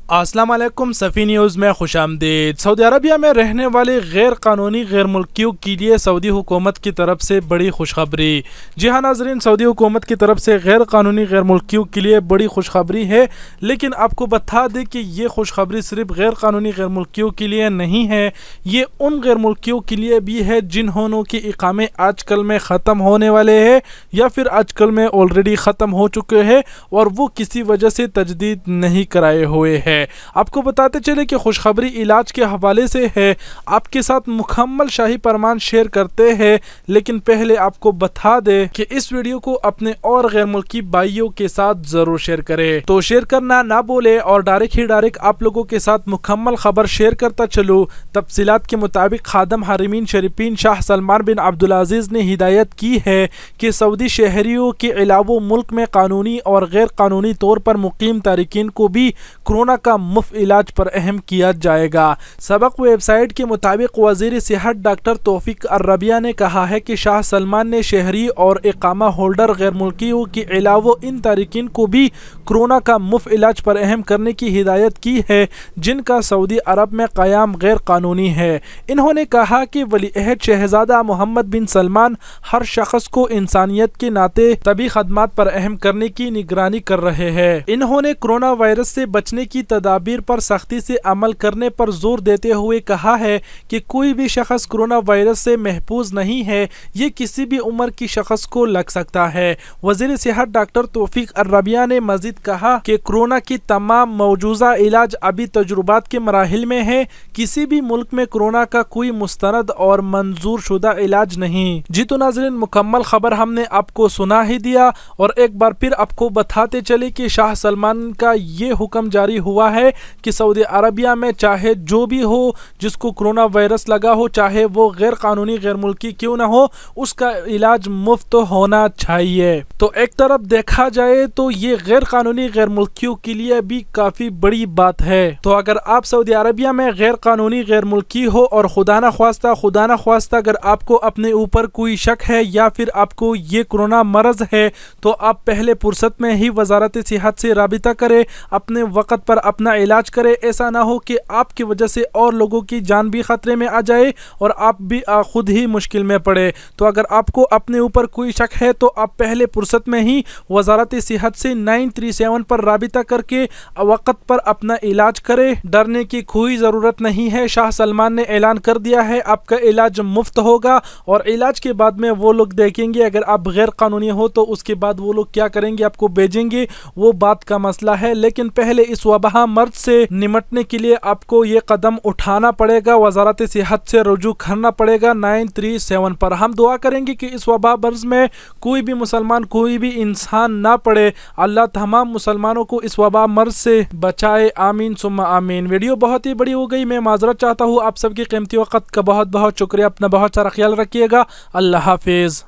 अस्सलाम वालेकुम, सफ़ी न्यूज़ में खुशामदीद। सऊदी अरबिया में रहने वाले गैर कानूनी गैर मुल्कियों के लिए सऊदी हुकूमत की तरफ से बड़ी खुशखबरी। जी हाँ नाज़रीन, सऊदी हुकूमत की तरफ से गैर कानूनी गैर मुल्कियों के लिए बड़ी खुशखबरी है। लेकिन आपको बता दें कि ये खुशखबरी सिर्फ गैर कानूनी गैर मुल्कियों के लिए नहीं है, ये उन गैर मुल्कियों के लिए भी है जिन्होंने के इकामे आजकल में ख़त्म होने वाले हैं या फिर आजकल में ऑलरेडी ख़त्म हो चुके हैं और वो किसी वजह से तजदीद नहीं कराए हुए हैं। आपको बताते चले कि खुशखबरी इलाज के हवाले से है। आपके साथ मुकम्मल शाही फरमान शेयर करते हैं, लेकिन पहले आपको बता दे कि इस वीडियो को अपने और गैर मुल्की भाइयों के साथ जरूर शेयर करें। तो शेयर करना ना बोले और डायरेक्ट आप लोगों के साथ मुकम्मल खबर शेयर करता चलो। तफसीलात के मुताबिक खादम हरमीन शरीफीन शाह सलमान बिन अब्दुल अजीज ने हिदायत की है कि सऊदी शहरियों के अलावा मुल्क में कानूनी और गैर कानूनी तौर पर मुकीम तारिकीन को भी कोरोना का मुफ्त इलाज पर अहम किया जाएगा। सबक वेबसाइट के मुताबिक वज़ीर सेहत डॉक्टर तौफीक अर्रबिया ने कहा है कि शाह सलमान ने शहरी और इकामा होल्डर गैर मुल्कियों के अलावा इन तारिकीन को भी कोरोना का मुफ्त इलाज पर अहम करने की हिदायत की है जिनका सऊदी अरब में क़याम गैर कानूनी है। इन्होंने कहा कि वलीअहद शहजादा मोहम्मद बिन सलमान हर शख्स को इंसानियत के नाते तबी खदमात पर अहम करने की निगरानी कर रहे हैं। इन्होंने कोरोना वायरस से बचने की तदाबीर पर सख्ती से अमल करने पर जोर देते हुए कहा है कि कोई भी शख्स कोरोना वायरस से महफूज नहीं है, ये किसी भी उम्र की शख्स को लग सकता है। वज़ीर सेहत डॉक्टर तौफीक अर्रबिया ने मजीद कहा कि कोरोना की तमाम मौजूदा इलाज अभी तजुर्बात के मराहिल में है। किसी भी मुल्क में कोरोना का कोई मुस्तरद और मंजूर शुदा इलाज नहीं। जी तो नाज़रीन, मुकम्मल खबर हमने आपको सुना ही दिया और एक बार फिर आपको बताते चले कि शाह सलमान का ये हुक्म जारी हुआ है कि सऊदी अरबिया में चाहे जो भी हो जिसको कोरोना वायरस लगा हो, चाहे वो गैर कानूनी गैर मुल्की क्यों ना हो, उसका इलाज मुफ्त होना चाहिए। तो एक तरफ देखा जाए तो ये गैर कानूनी गैर मुल्कियों के लिए भी काफ़ी बड़ी बात है। तो अगर आप सऊदी अरबिया में गैर कानूनी गैर मुल्की हो और खुदा न ख्वास्ता अगर आपको अपने ऊपर कोई शक है या फिर आपको ये कोरोना मरज़ है, तो आप पहले फुर्सत में ही वजारत सेहत से राबिता करें, अपने वक़्त पर अपना इलाज करें। ऐसा ना हो कि आपकी वजह से और लोगों की जान भी ख़तरे में आ जाए और आप भी खुद ही मुश्किल में पड़े। तो अगर आपको अपने ऊपर कोई शक है तो आप पहले फुर्सत में ही वजारत सेहत से 937 पर राबिता करके वक़्त पर अपना इलाज करें। डरने की कोई ज़रूरत नहीं है। शाह सलमान ने ऐलान कर दिया है आपका इलाज मुफ्त होगा और इलाज के बाद में वो लोग देखेंगे अगर आप गैर कानूनी हो तो उसके बाद वो लोग क्या करेंगे, आपको भेजेंगे, वो बात का मसला है। लेकिन पहले इस वबा मर्ज से निमटने के लिए आपको ये कदम उठाना पड़ेगा, वजारत सेहत से रुजू करना पड़ेगा 937 पर। हम दुआ करेंगे कि इस वबा मर्ज में कोई भी मुसलमान, कोई भी इंसान ना पड़े। अल्लाह तमाम मुसलमानों को इस वबा मर्ज से बचाए, आमीन सुम्मा आमीन। वीडियो बहुत ही बड़ी हो गई, मैं माजरत चाहता हूँ। आप सबके कीमती वक़्त का बहुत बहुत शुक्रिया। अपना बहुत सारा ख्याल रखिएगा। अल्लाह हाफिज़।